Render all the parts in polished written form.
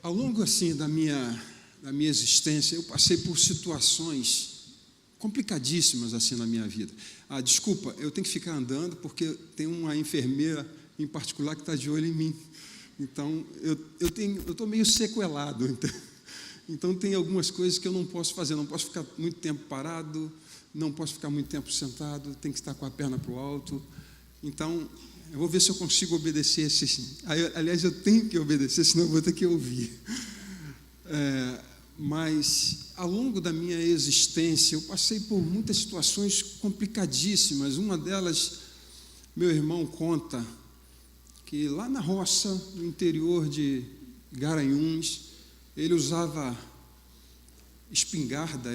Ao longo assim da minha existência, eu passei por situações complicadíssimas assim na minha vida. Desculpa, eu tenho que ficar andando porque tem uma enfermeira em particular que está de olho em mim. Então, eu estou meio sequelado. Então, tem algumas coisas que eu não posso fazer. Não posso ficar muito tempo parado, não posso ficar muito tempo sentado, tenho que estar com a perna para o alto. Então, eu vou ver se eu consigo obedecer. Aliás, eu tenho que obedecer, senão eu vou ter que ouvir. Mas, ao longo da minha existência, eu passei por muitas situações complicadíssimas. Uma delas, meu irmão conta que lá na roça, no interior de Garanhuns, ele usava espingarda.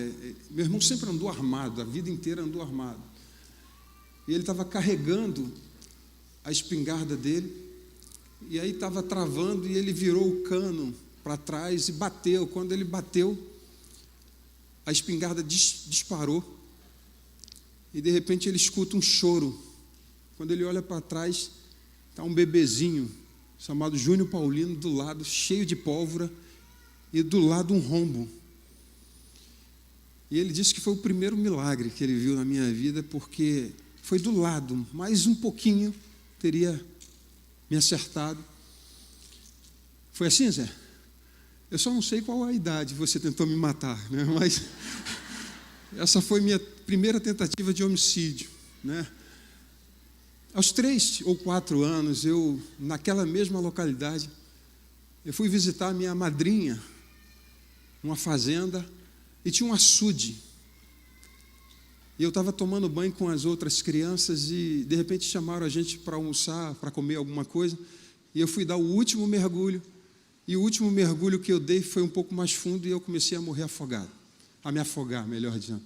Meu irmão sempre andou armado, a vida inteira andou armado. E ele estava carregando a espingarda dele, e aí estava travando, e ele virou o cano para trás e bateu. Quando ele bateu, a espingarda disparou, e de repente ele escuta um choro. Quando ele olha para trás, está um bebezinho chamado Júnior Paulino do lado, cheio de pólvora, e do lado um rombo. E ele disse que foi o primeiro milagre que ele viu na minha vida, porque foi do lado, mais um pouquinho teria me acertado. Foi assim, Zé? Eu só não sei qual a idade você tentou me matar, né? Mas essa foi minha primeira tentativa de homicídio, né? Aos 3 ou 4 anos, naquela mesma localidade, eu fui visitar a minha madrinha, uma fazenda, e tinha um açude. E eu estava tomando banho com as outras crianças e, de repente, chamaram a gente para almoçar, para comer alguma coisa. E eu fui dar o último mergulho. E o último mergulho que eu dei foi um pouco mais fundo e eu comecei a morrer afogado. A me afogar, melhor dizendo.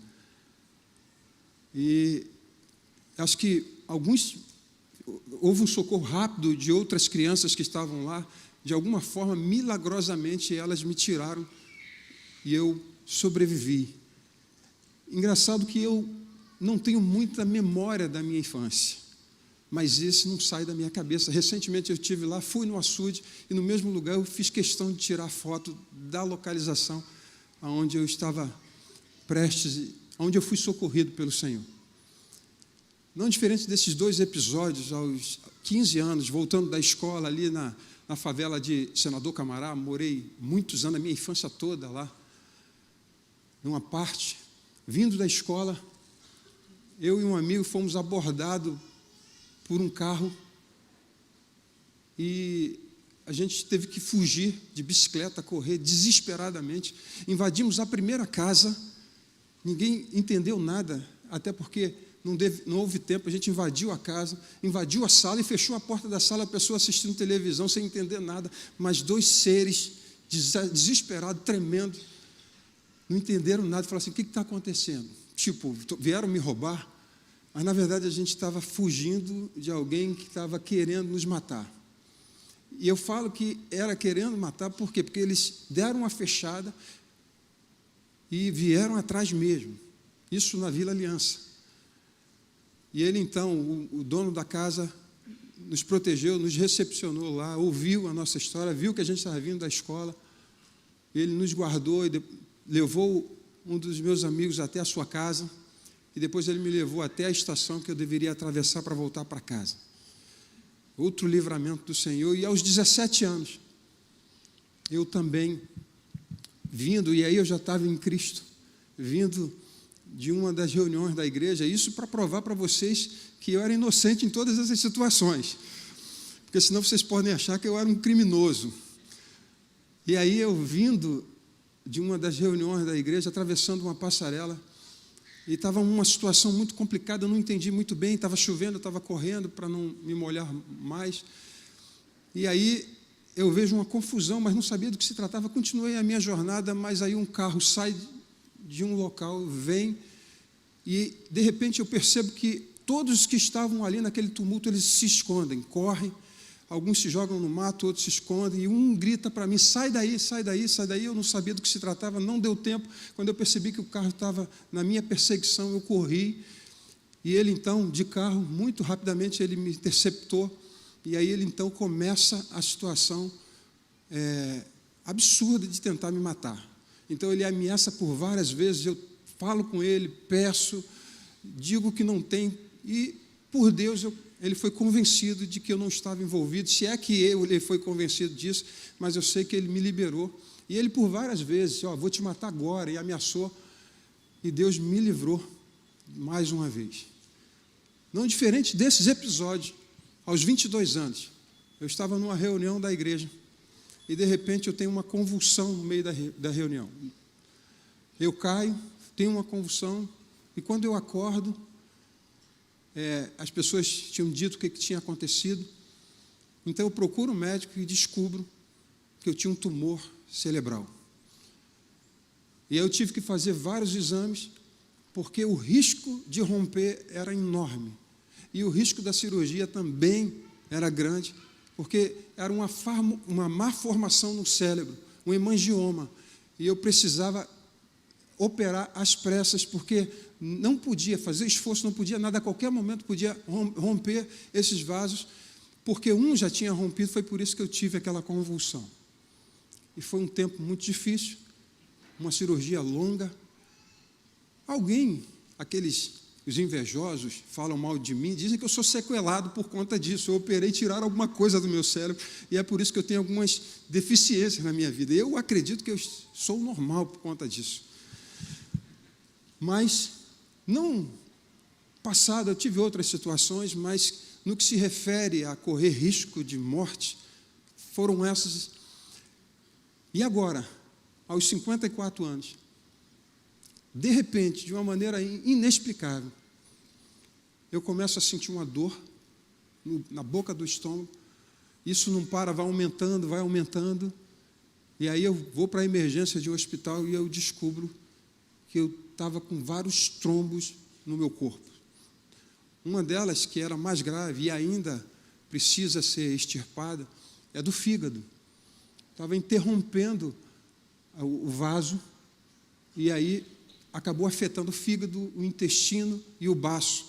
E acho que houve um socorro rápido de outras crianças que estavam lá. De alguma forma, milagrosamente, elas me tiraram e eu sobrevivi. Engraçado que eu não tenho muita memória da minha infância, mas esse não sai da minha cabeça. Recentemente eu estive lá, fui no açude, e no mesmo lugar eu fiz questão de tirar foto da localização onde eu estava onde eu fui socorrido pelo Senhor. Não diferente desses 2 episódios, aos 15 anos, voltando da escola ali na favela de Senador Camará, morei muitos anos, a minha infância toda lá, numa parte. Vindo da escola, eu e um amigo fomos abordados por um carro e a gente teve que fugir de bicicleta, correr desesperadamente. Invadimos a primeira casa, ninguém entendeu nada, até porque não houve tempo. A gente invadiu a casa, invadiu a sala e fechou a porta da sala, a pessoa assistindo televisão sem entender nada, mas 2 seres desesperados, tremendo, não entenderam nada, falaram assim: o que está acontecendo? Tipo, vieram me roubar, mas na verdade a gente estava fugindo de alguém que estava querendo nos matar. E eu falo que era querendo matar, por quê? Porque eles deram uma fechada e vieram atrás mesmo, isso na Vila Aliança. E ele então, o dono da casa, nos protegeu, nos recepcionou lá, ouviu a nossa história, viu que a gente estava vindo da escola, ele nos guardou e levou um dos meus amigos até a sua casa, e depois ele me levou até a estação que eu deveria atravessar para voltar para casa. Outro livramento do Senhor. E aos 17 anos, eu também, e aí eu já estava em Cristo, vindo de uma das reuniões da igreja, isso para provar para vocês que eu era inocente em todas essas situações, porque senão vocês podem achar que eu era um criminoso. E aí eu vindo de uma das reuniões da igreja, atravessando uma passarela, e estava uma situação muito complicada, eu não entendi muito bem, estava chovendo, eu estava correndo para não me molhar mais, e aí eu vejo uma confusão, mas não sabia do que se tratava. Continuei a minha jornada, mas aí um carro sai de um local, vem, e de repente eu percebo que todos os que estavam ali naquele tumulto, eles se escondem, correm, alguns se jogam no mato, outros se escondem, e um grita para mim: sai daí, sai daí, sai daí. Eu não sabia do que se tratava, não deu tempo. Quando eu percebi que o carro estava na minha perseguição, eu corri, E ele, então, de carro, muito rapidamente, ele me interceptou, e aí ele, então, começa a situação absurda de tentar me matar. Então, ele ameaça por várias vezes, eu falo com ele, peço, digo que não tem, e, por Deus, ele foi convencido de que eu não estava envolvido, se é que ele foi convencido disso, mas eu sei que ele me liberou. E ele, por várias vezes, vou te matar agora, e ameaçou, e Deus me livrou mais uma vez. Não diferente desses episódios, aos 22 anos, eu estava numa reunião da igreja, e de repente eu tenho uma convulsão no meio da reunião. Eu caio, tenho uma convulsão, e quando eu acordo, as pessoas tinham dito o que tinha acontecido, então eu procuro um médico e descubro que eu tinha um tumor cerebral. E aí eu tive que fazer vários exames, porque o risco de romper era enorme. E o risco da cirurgia também era grande, porque era uma má formação no cérebro, um hemangioma. E eu precisava operar às pressas, porque não podia fazer esforço, não podia nada, a qualquer momento podia romper esses vasos, porque um já tinha rompido, foi por isso que eu tive aquela convulsão. E foi um tempo muito difícil, uma cirurgia longa. Os invejosos falam mal de mim, dizem que eu sou sequelado por conta disso, eu operei e tiraram alguma coisa do meu cérebro, e é por isso que eu tenho algumas deficiências na minha vida. Eu acredito que eu sou normal por conta disso. Mas, não passado, eu tive outras situações, mas no que se refere a correr risco de morte, foram essas. E agora, aos 54 anos, de repente, de uma maneira inexplicável, eu começo a sentir uma dor na boca do estômago, isso não para, vai aumentando, e aí eu vou para a emergência de um hospital e eu descubro que eu estava com vários trombos no meu corpo. Uma delas, que era mais grave e ainda precisa ser extirpada, é do fígado. Estava interrompendo o vaso, e aí acabou afetando o fígado, o intestino e o baço.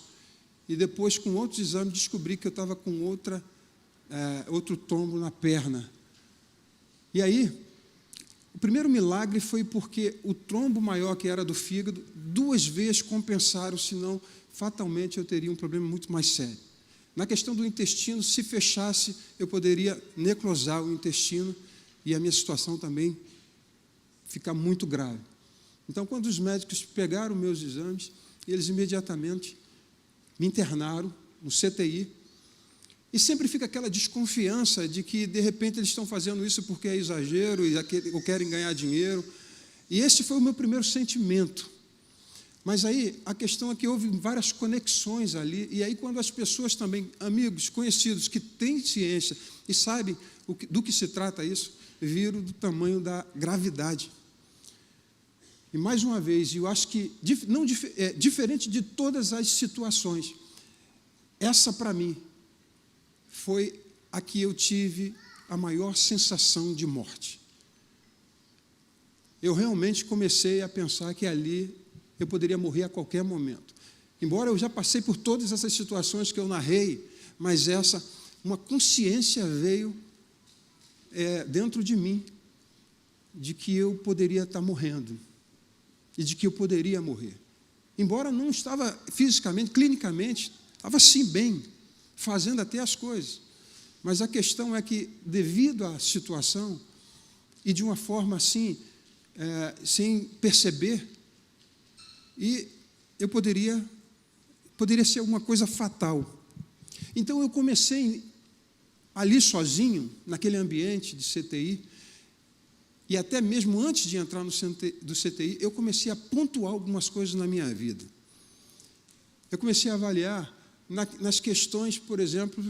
E depois, com outros exames, descobri que eu estava com outro trombo na perna. E aí, o primeiro milagre foi porque o trombo maior, que era do fígado, 2 vezes compensaram, senão, fatalmente, eu teria um problema muito mais sério. Na questão do intestino, se fechasse, eu poderia necrosar o intestino e a minha situação também ficar muito grave. Então, quando os médicos pegaram meus exames, eles imediatamente me internaram no CTI, e sempre fica aquela desconfiança de que, de repente, eles estão fazendo isso porque é exagero, ou querem ganhar dinheiro, e esse foi o meu primeiro sentimento. Mas aí, a questão é que houve várias conexões ali, e aí quando as pessoas também, amigos, conhecidos, que têm ciência e sabem do que se trata isso, viram do tamanho da gravidade. E mais uma vez, eu acho que, diferente de todas as situações, essa para mim foi a que eu tive a maior sensação de morte. Eu realmente comecei a pensar que ali eu poderia morrer a qualquer momento. Embora eu já passei por todas essas situações que eu narrei, mas uma consciência veio dentro de mim, de que eu poderia estar morrendo, e de que eu poderia morrer. Embora não estava fisicamente, clinicamente, estava sim bem, fazendo até as coisas. Mas a questão é que, devido à situação, e de uma forma assim, sem perceber, e eu poderia ser alguma coisa fatal. Então eu comecei ali sozinho, naquele ambiente de CTI, e até mesmo antes de entrar do CTI, eu comecei a pontuar algumas coisas na minha vida. Eu comecei a avaliar nas questões, por exemplo,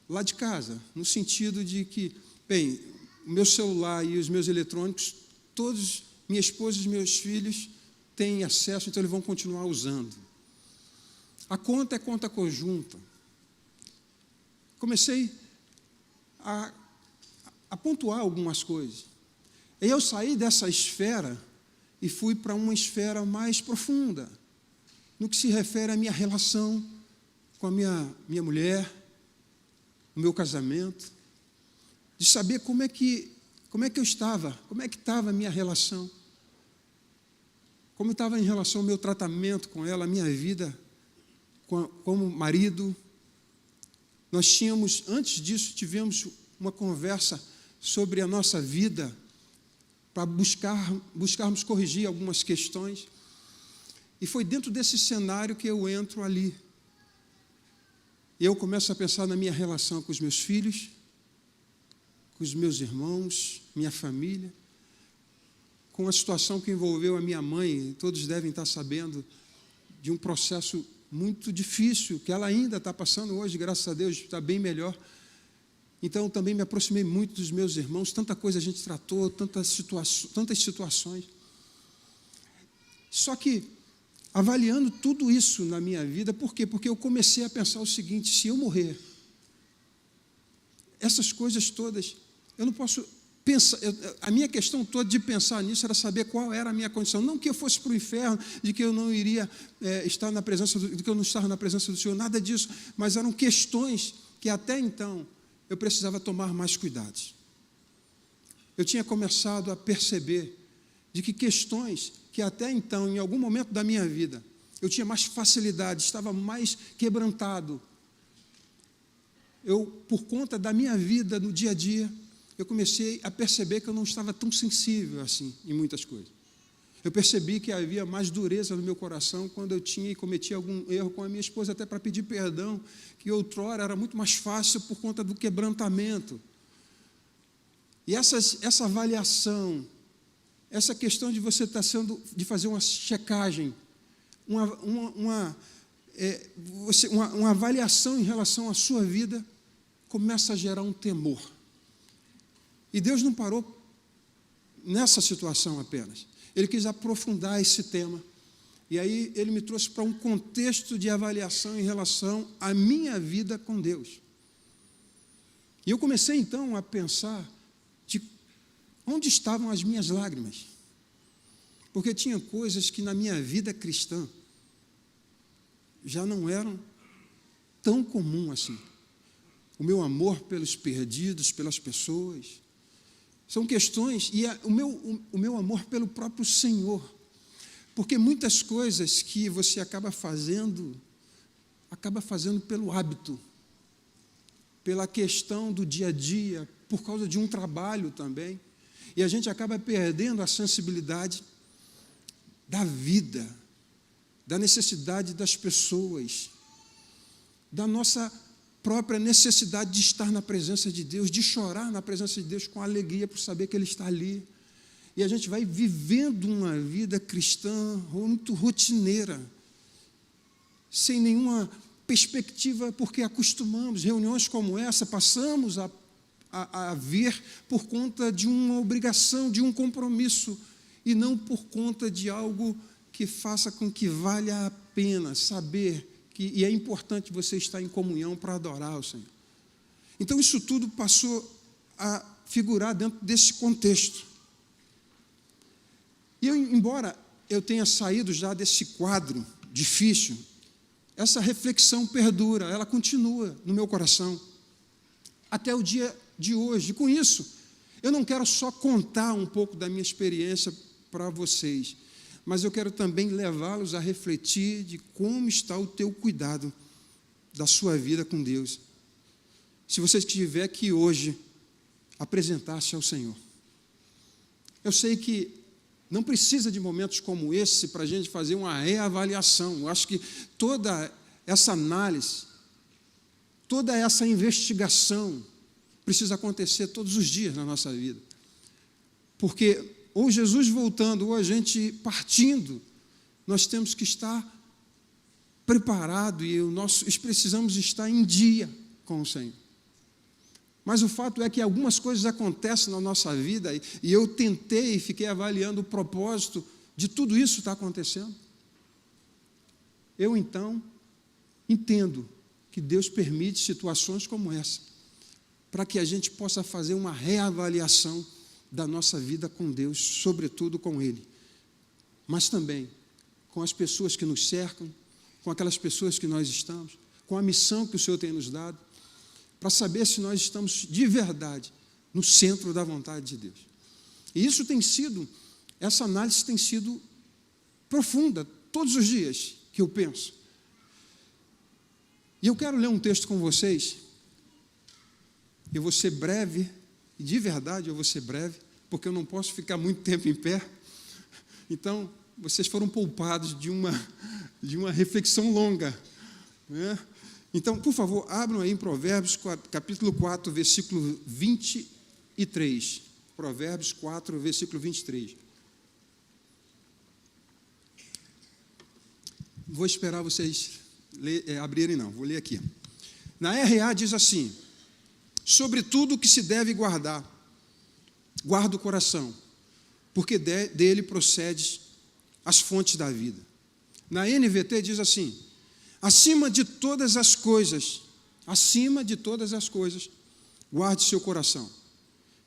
lá de casa, no sentido de que, bem, o meu celular e os meus eletrônicos, todos, minha esposa e os meus filhos têm acesso, então eles vão continuar usando. A conta é conta conjunta. Comecei a pontuar algumas coisas. E eu saí dessa esfera e fui para uma esfera mais profunda, no que se refere à minha relação com a minha mulher, o meu casamento, de saber como é que eu estava, como é que estava a minha relação, como estava em relação ao meu tratamento com ela, a minha vida como marido. Nós tínhamos, antes disso, tivemos uma conversa sobre a nossa vida, para buscarmos corrigir algumas questões. E foi dentro desse cenário que eu entro ali. E eu começo a pensar na minha relação com os meus filhos, com os meus irmãos, minha família, com a situação que envolveu a minha mãe. Todos devem estar sabendo de um processo muito difícil, que ela ainda está passando hoje, graças a Deus, está bem melhor. Então, também me aproximei muito dos meus irmãos, tanta coisa a gente tratou, tantas situações. Só que, avaliando tudo isso na minha vida, por quê? Porque eu comecei a pensar o seguinte: se eu morrer, essas coisas todas, eu não posso pensar. A minha questão toda de pensar nisso era saber qual era a minha condição. Não que eu fosse para o inferno, de que eu não iria estar na presença de que eu não estava na presença do Senhor, nada disso, mas eram questões que até então eu precisava tomar mais cuidados. Eu tinha começado a perceber de que questões que até então, em algum momento da minha vida, eu tinha mais facilidade, estava mais quebrantado. Por conta da minha vida no dia a dia, eu comecei a perceber que eu não estava tão sensível assim em muitas coisas. Eu percebi que havia mais dureza no meu coração quando eu tinha e cometia algum erro com a minha esposa, até para pedir perdão, que outrora era muito mais fácil por conta do quebrantamento. E essa avaliação, essa questão de você estar de fazer uma checagem, uma avaliação em relação à sua vida, começa a gerar um temor. E Deus não parou nessa situação apenas. Ele quis aprofundar esse tema. E aí Ele me trouxe para um contexto de avaliação em relação à minha vida com Deus. E eu comecei então a pensar de onde estavam as minhas lágrimas. Porque tinha coisas que na minha vida cristã já não eram tão comum assim. O meu amor pelos perdidos, pelas pessoas. São questões, e o meu amor pelo próprio Senhor. Porque muitas coisas que você acaba fazendo pelo hábito, pela questão do dia a dia, por causa de um trabalho também. E a gente acaba perdendo a sensibilidade da vida, da necessidade das pessoas, da nossa própria necessidade de estar na presença de Deus, de chorar na presença de Deus com alegria por saber que Ele está ali. E a gente vai vivendo uma vida cristã muito rotineira, sem nenhuma perspectiva, porque acostumamos. Reuniões como essa, passamos a ver por conta de uma obrigação, de um compromisso, e não por conta de algo que faça com que valha a pena saber e é importante você estar em comunhão para adorar o Senhor. Então, isso tudo passou a figurar dentro desse contexto. E embora eu tenha saído já desse quadro difícil, essa reflexão perdura, ela continua no meu coração, até o dia de hoje. E com isso, eu não quero só contar um pouco da minha experiência para vocês, mas eu quero também levá-los a refletir de como está o teu cuidado da sua vida com Deus. Se você estiver aqui hoje, apresentar-se ao Senhor. Eu sei que não precisa de momentos como esse para a gente fazer uma reavaliação. Eu acho que toda essa análise, toda essa investigação precisa acontecer todos os dias na nossa vida. Porque ou Jesus voltando, ou a gente partindo, nós temos que estar preparado e precisamos estar em dia com o Senhor. Mas o fato é que algumas coisas acontecem na nossa vida e eu tentei e fiquei avaliando o propósito de tudo isso estar acontecendo. Eu, então, entendo que Deus permite situações como essa, para que a gente possa fazer uma reavaliação da nossa vida com Deus, sobretudo com Ele, mas também com as pessoas que nos cercam, com aquelas pessoas que nós estamos, com a missão que o Senhor tem nos dado, para saber se nós estamos de verdade no centro da vontade de Deus. E isso tem sido, essa análise tem sido profunda, todos os dias que eu penso. E eu quero ler um texto com vocês. Eu vou ser breve, e de verdade eu vou ser breve, porque eu não posso ficar muito tempo em pé. Então, vocês foram poupados de uma reflexão longa, né? Então, por favor, abram aí em Provérbios, capítulo 4, versículo 23. Provérbios 4, versículo 23. Vou esperar vocês abrirem, não. Vou ler aqui. Na RA diz assim: sobre tudo o que se deve guardar, guarda o coração, porque dele procede as fontes da vida. Na NVT diz assim: acima de todas as coisas, guarde seu coração,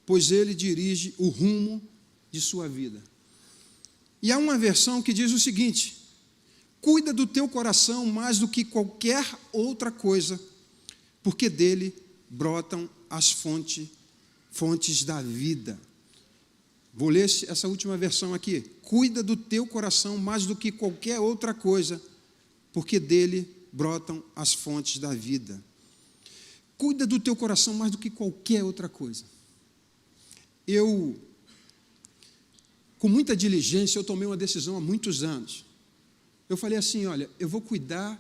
pois ele dirige o rumo de sua vida. E há uma versão que diz o seguinte: cuida do teu coração mais do que qualquer outra coisa, porque dele brotam as fontes da vida. Vou ler essa última versão aqui. Cuida do teu coração mais do que qualquer outra coisa, porque dele brotam as fontes da vida. Cuida do teu coração mais do que qualquer outra coisa. Com muita diligência, eu tomei uma decisão há muitos anos. Eu falei assim, olha, eu vou cuidar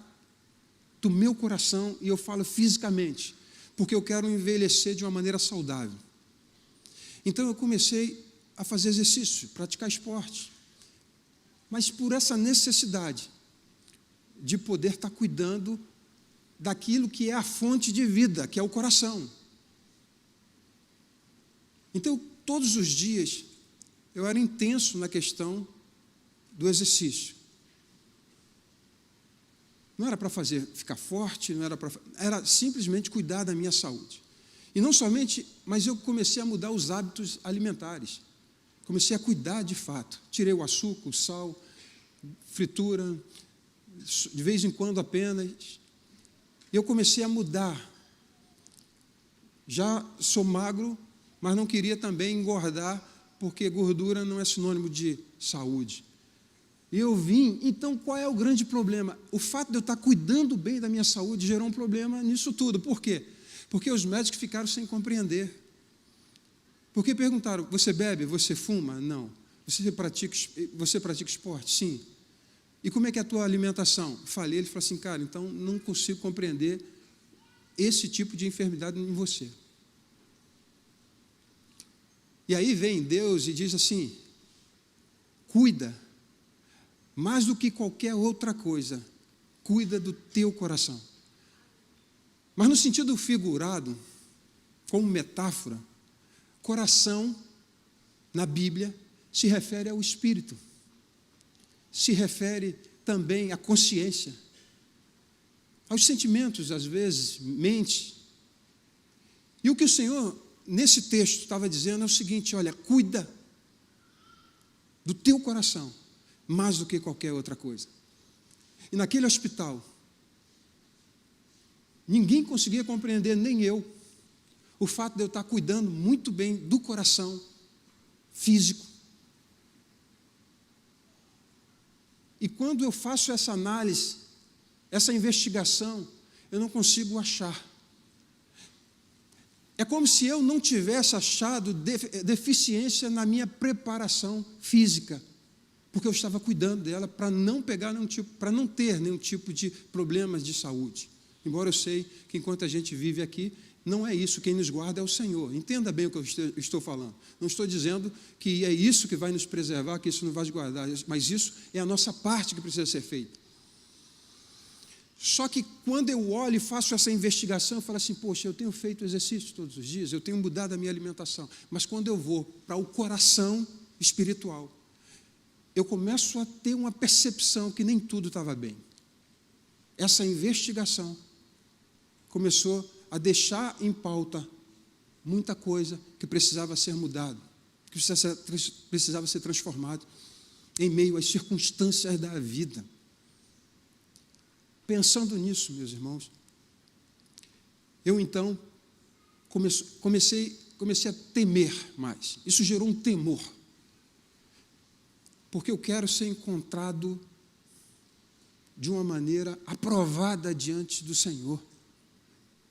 do meu coração, e eu falo fisicamente, porque eu quero envelhecer de uma maneira saudável. Então eu comecei a fazer exercício, praticar esporte, mas por essa necessidade de poder estar cuidando daquilo que é a fonte de vida, que é o coração. Então, todos os dias, eu era intenso na questão do exercício. Não era para ficar forte, era simplesmente cuidar da minha saúde. E não somente, mas eu comecei a mudar os hábitos alimentares. Comecei a cuidar de fato. Tirei o açúcar, o sal, fritura, de vez em quando apenas. Eu comecei a mudar. Já sou magro, mas não queria também engordar, porque gordura não é sinônimo de saúde. E eu vim, então qual é o grande problema? O fato de eu estar cuidando bem da minha saúde gerou um problema nisso tudo. Por quê? Porque os médicos ficaram sem compreender. Porque perguntaram, você bebe, você fuma? Não. Você pratica esporte? Sim. E como é que é a tua alimentação? Falei, ele falou assim, cara, então não consigo compreender esse tipo de enfermidade em você. E aí vem Deus e diz assim, cuida, mais do que qualquer outra coisa, cuida do teu coração. Mas no sentido figurado, como metáfora, coração, na Bíblia, se refere ao espírito, se refere também à consciência, aos sentimentos, às vezes, mente. E o que o Senhor, nesse texto, estava dizendo é o seguinte, olha, cuida do teu coração, mais do que qualquer outra coisa. E naquele hospital, ninguém conseguia compreender, nem eu, o fato de eu estar cuidando muito bem do coração físico. E quando eu faço essa análise, essa investigação, eu não consigo achar. É como se eu não tivesse achado deficiência na minha preparação física, porque eu estava cuidando dela para não ter nenhum tipo de problemas de saúde. Embora eu sei que enquanto a gente vive aqui, não é isso, quem nos guarda é o Senhor. Entenda bem o que eu estou falando. Não estou dizendo que é isso que vai nos preservar, que isso não vai nos guardar, mas isso é a nossa parte que precisa ser feita. Só que quando eu olho e faço essa investigação, eu falo assim, poxa, eu tenho feito exercício todos os dias, eu tenho mudado a minha alimentação, mas quando eu vou para o coração espiritual, eu começo a ter uma percepção que nem tudo estava bem. Essa investigação começou a deixar em pauta muita coisa que precisava ser mudado, que precisava ser transformado em meio às circunstâncias da vida. Pensando nisso, meus irmãos, eu então comecei a temer mais. Isso gerou um temor, porque eu quero ser encontrado de uma maneira aprovada diante do Senhor.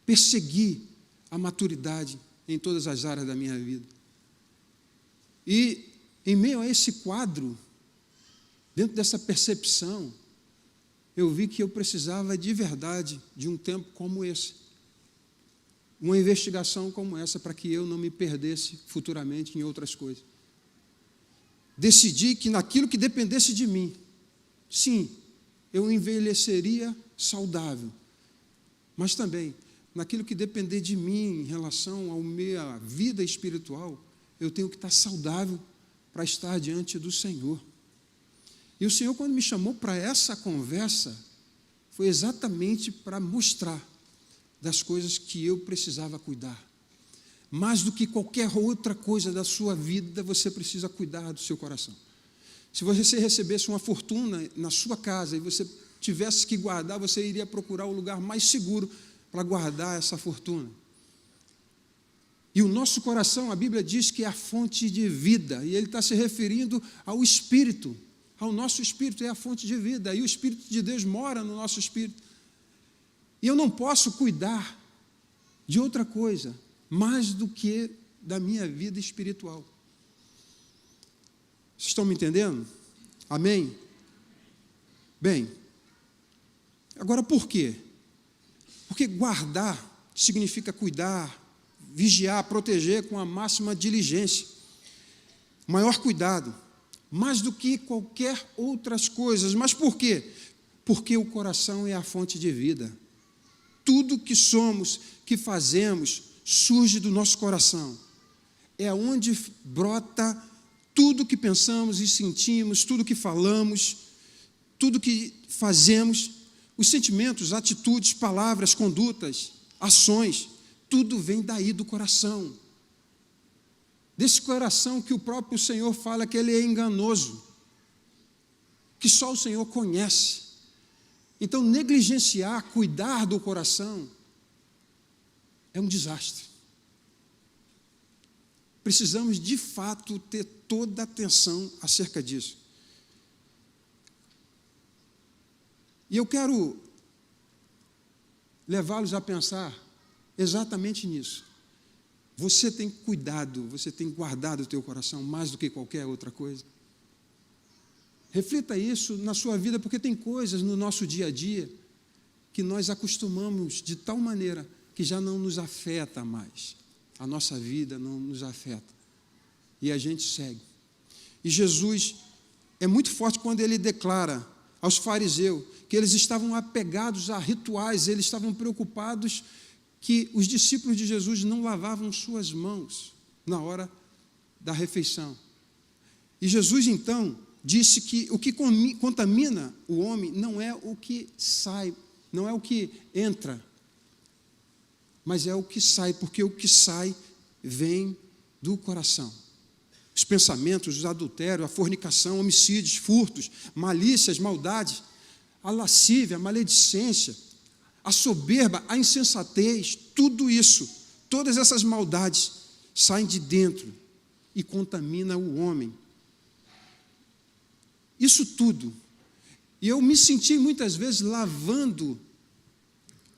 Persegui a maturidade em todas as áreas da minha vida. E, em meio a esse quadro, dentro dessa percepção, eu vi que eu precisava de verdade de um tempo como esse. Uma investigação como essa, para que eu não me perdesse futuramente em outras coisas. Decidi que naquilo que dependesse de mim, sim, eu envelheceria saudável, mas também, naquilo que depender de mim em relação à minha vida espiritual, eu tenho que estar saudável para estar diante do Senhor. E o Senhor, quando me chamou para essa conversa, foi exatamente para mostrar das coisas que eu precisava cuidar. Mais do que qualquer outra coisa da sua vida, você precisa cuidar do seu coração. Se você recebesse uma fortuna na sua casa e você tivesse que guardar, você iria procurar o lugar mais seguro para guardar essa fortuna. E o nosso coração, a Bíblia diz que é a fonte de vida, e ele está se referindo ao Espírito, ao nosso Espírito, é a fonte de vida, e o Espírito de Deus mora no nosso Espírito. E eu não posso cuidar de outra coisa, mais do que da minha vida espiritual. Vocês estão me entendendo? Amém? Bem, agora por quê? Porque guardar significa cuidar, vigiar, proteger com a máxima diligência, maior cuidado, mais do que qualquer outras coisas. Mas por quê? Porque o coração é a fonte de vida. Tudo que somos, que fazemos, surge do nosso coração. É onde brota tudo que pensamos e sentimos, tudo que falamos, tudo que fazemos, os sentimentos, atitudes, palavras, condutas, ações, tudo vem daí do coração. Desse coração que o próprio Senhor fala que ele é enganoso, que só o Senhor conhece. Então, negligenciar, cuidar do coração, é um desastre. Precisamos, de fato, ter toda a atenção acerca disso. E eu quero levá-los a pensar exatamente nisso. Você tem cuidado, você tem guardado o teu coração mais do que qualquer outra coisa? Reflita isso na sua vida, porque tem coisas no nosso dia a dia que nós acostumamos de tal maneira que já não nos afeta mais. A nossa vida não nos afeta. E a gente segue. E Jesus é muito forte quando ele declara aos fariseus que eles estavam apegados a rituais, eles estavam preocupados que os discípulos de Jesus não lavavam suas mãos na hora da refeição. E Jesus, então, disse que o que contamina o homem não é o que sai, não é o que entra, mas é o que sai, porque o que sai vem do coração. Os pensamentos, os adultérios, a fornicação, homicídios, furtos, malícias, maldades, a lascívia, a maledicência, a soberba, a insensatez, tudo isso, todas essas maldades saem de dentro e contaminam o homem. Isso tudo. E eu me senti muitas vezes lavando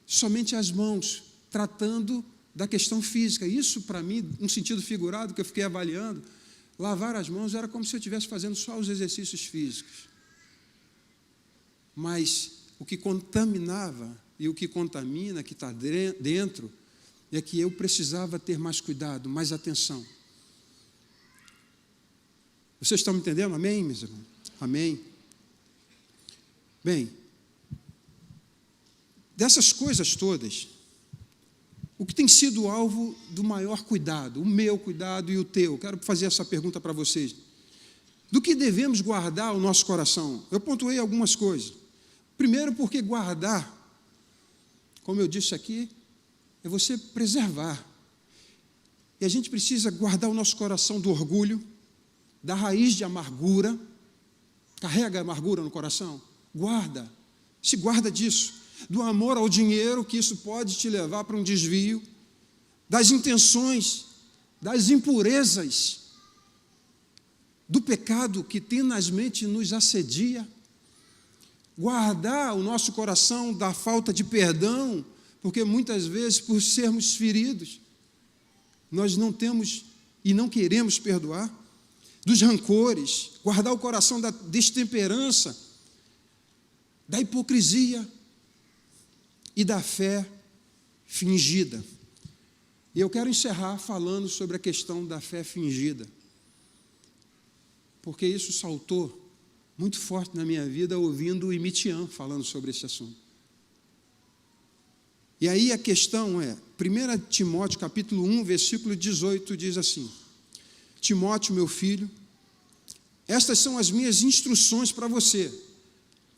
somente as mãos, tratando da questão física. Isso, para mim, um sentido figurado que eu fiquei avaliando, lavar as mãos era como se eu estivesse fazendo só os exercícios físicos. Mas o que contaminava e o que contamina, que está dentro, é que eu precisava ter mais cuidado, mais atenção. Vocês estão me entendendo? Amém, meus irmãos? Amém. Bem, dessas coisas todas, o que tem sido alvo do maior cuidado, o meu cuidado e o teu? Quero fazer essa pergunta para vocês. Do que devemos guardar o nosso coração? Eu pontuei algumas coisas. Primeiro, porque guardar, como eu disse aqui, é você preservar. E a gente precisa guardar o nosso coração do orgulho, da raiz de amargura. Carrega a amargura no coração? Guarda, se guarda disso. do amor ao dinheiro, que isso pode te levar para um desvio, das intenções, das impurezas, do pecado que tenazmente nos assedia, guardar o nosso coração da falta de perdão, porque muitas vezes, por sermos feridos, nós não temos e não queremos perdoar, dos rancores, guardar o coração da destemperança, da hipocrisia e da fé fingida. E eu quero encerrar falando sobre a questão da fé fingida, porque isso saltou muito forte na minha vida, ouvindo o Imitian falando sobre esse assunto. E aí a questão é, 1 Timóteo capítulo 1, versículo 18, diz assim: Timóteo, meu filho, estas são as minhas instruções para você,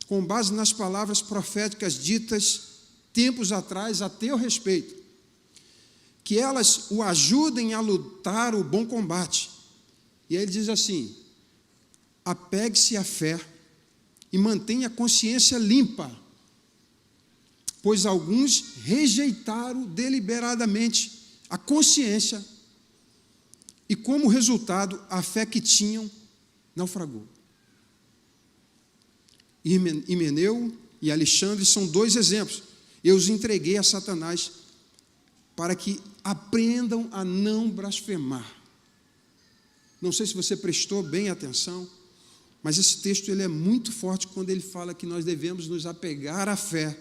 com base nas palavras proféticas ditas tempos atrás a teu respeito, que elas o ajudem a lutar o bom combate. E aí ele diz assim: apegue-se à fé e mantenha a consciência limpa, pois alguns rejeitaram deliberadamente a consciência e, como resultado, a fé que tinham naufragou. Himeneu e Alexandre são dois exemplos. Eu os entreguei a Satanás para que aprendam a não blasfemar. Não sei se você prestou bem atenção, mas esse texto ele é muito forte quando ele fala que nós devemos nos apegar à fé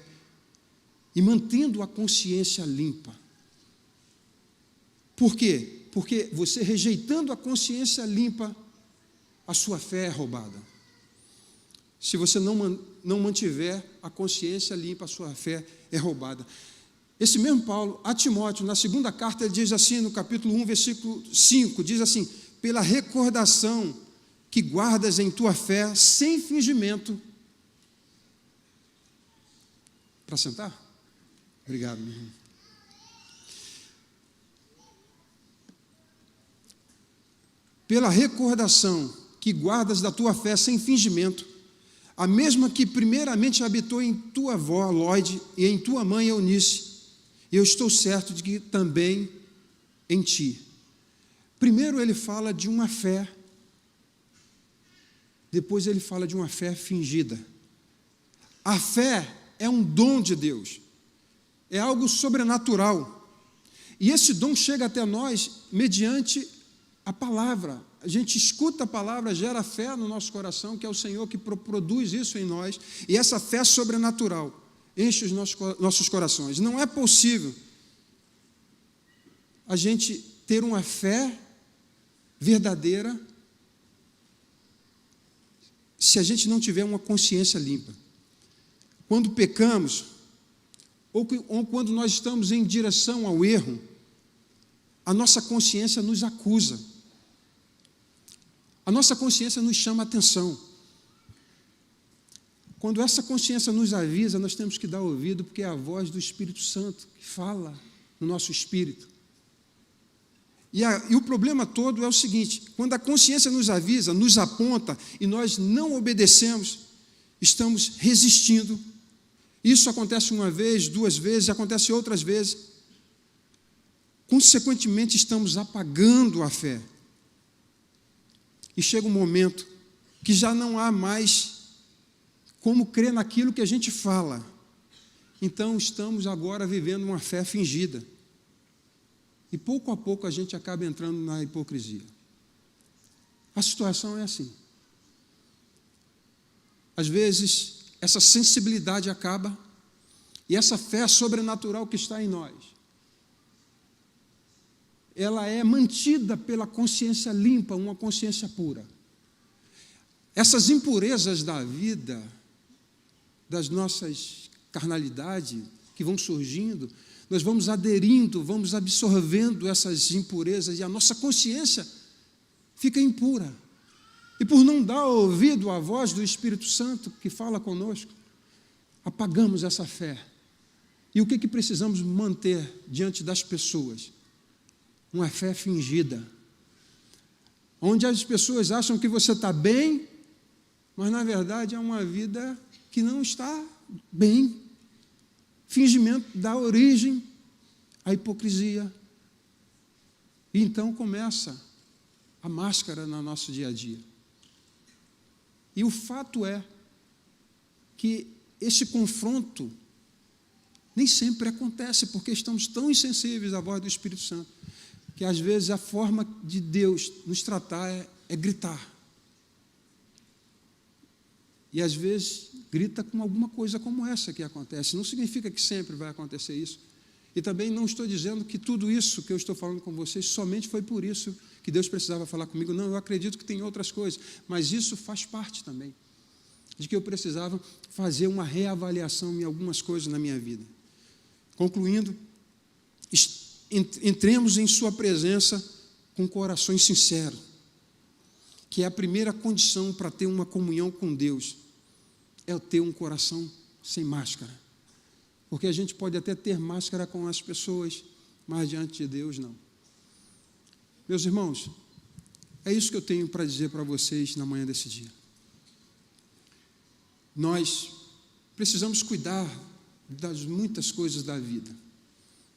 e mantendo a consciência limpa. Por quê? Porque você rejeitando a consciência limpa, a sua fé é roubada. Se você não mantiver a consciência limpa, a sua fé é roubada. Esse mesmo Paulo, a Timóteo, na segunda carta, ele diz assim, no capítulo 1, versículo 5, diz assim: pela recordação que guardas em tua fé, sem fingimento. Para sentar? Obrigado, meu irmão. Pela recordação que guardas da tua fé sem fingimento, a mesma que primeiramente habitou em tua avó, Lóide, e em tua mãe, Eunice, eu estou certo de que também em ti. Primeiro ele fala de uma fé, depois ele fala de uma fé fingida. A fé é um dom de Deus, é algo sobrenatural, e esse dom chega até nós mediante a palavra. A gente escuta a palavra, gera fé no nosso coração, que é o Senhor que produz isso em nós, e essa fé sobrenatural enche os nossos corações. Não é possível a gente ter uma fé verdadeira se a gente não tiver uma consciência limpa. Quando pecamos, ou quando nós estamos em direção ao erro, a nossa consciência nos acusa. A nossa consciência nos chama a atenção. Quando essa consciência nos avisa, nós temos que dar ouvido, porque é a voz do Espírito Santo que fala no nosso espírito. E o problema todo é o seguinte: quando a consciência nos avisa, nos aponta, e nós não obedecemos, estamos resistindo. Isso acontece uma vez, duas vezes, acontece outras vezes. Consequentemente, estamos apagando a fé. E chega um momento que já não há mais como crer naquilo que a gente fala. Então, estamos agora vivendo uma fé fingida. E pouco a pouco a gente acaba entrando na hipocrisia. A situação é assim. Às vezes, essa sensibilidade acaba, e essa fé sobrenatural que está em nós, ela é mantida pela consciência limpa, uma consciência pura. Essas impurezas da vida, das nossas carnalidades que vão surgindo, nós vamos aderindo, vamos absorvendo essas impurezas, e a nossa consciência fica impura. E por não dar ouvido à voz do Espírito Santo que fala conosco, apagamos essa fé. E o que precisamos manter diante das pessoas? Uma fé fingida, onde as pessoas acham que você está bem, mas na verdade é uma vida que não está bem. fingimento dá origem à hipocrisia. E então começa a máscara no nosso dia a dia. E o fato é que esse confronto nem sempre acontece, porque estamos tão insensíveis à voz do Espírito Santo, que às vezes a forma de Deus nos tratar é gritar. E às vezes grita com alguma coisa como essa que acontece. Não significa que sempre vai acontecer isso. E também não estou dizendo que tudo isso que eu estou falando com vocês somente foi por isso que Deus precisava falar comigo. Não, eu acredito que tem outras coisas, mas isso faz parte também de que eu precisava fazer uma reavaliação em algumas coisas na minha vida. Concluindo, entremos em sua presença com corações sinceros, que é a primeira condição para ter uma comunhão com Deus, é ter um coração sem máscara. Porque a gente pode até ter máscara com as pessoas, mas diante de Deus não. Meus irmãos, é isso que eu tenho para dizer para vocês na manhã desse dia. Nós precisamos cuidar das muitas coisas da vida,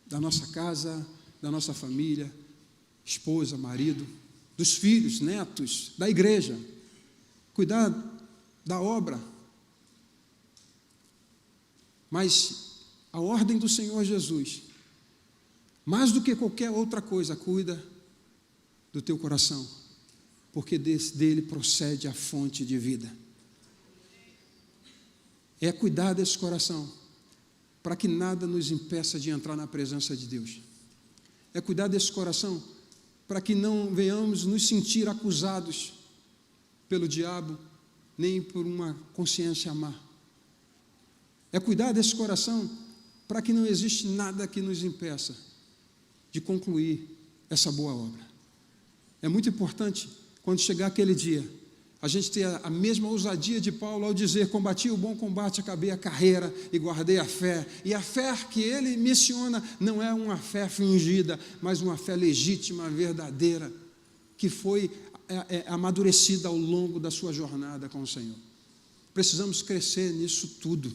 da nossa casa, da nossa família, esposa, marido, dos filhos, netos, da igreja, cuidar da obra. Mas a ordem do Senhor Jesus, mais do que qualquer outra coisa, cuida do teu coração, porque dele procede a fonte de vida. É cuidar desse coração, para que nada nos impeça de entrar na presença de Deus. É cuidar desse coração, para que não venhamos nos sentir acusados pelo diabo, nem por uma consciência má. É cuidar desse coração, para que não exista nada que nos impeça de concluir essa boa obra. É muito importante, quando chegar aquele dia, a gente ter a mesma ousadia de Paulo ao dizer: combati o bom combate, acabei a carreira e guardei a fé. E a fé que ele menciona não é uma fé fingida, mas uma fé legítima, verdadeira, que foi amadurecida ao longo da sua jornada com o Senhor. Precisamos crescer nisso tudo.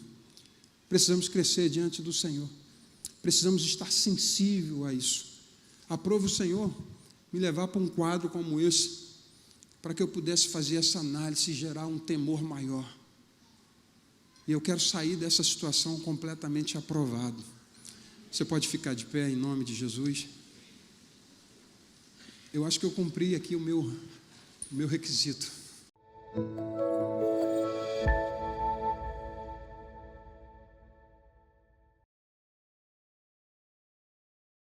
Precisamos crescer diante do Senhor. Precisamos estar sensível a isso. Aprove o Senhor me levar para um quadro como esse, para que eu pudesse fazer essa análise e gerar um temor maior. E eu quero sair dessa situação completamente aprovado. Você pode ficar de pé em nome de Jesus. Eu acho que eu cumpri aqui o meu requisito.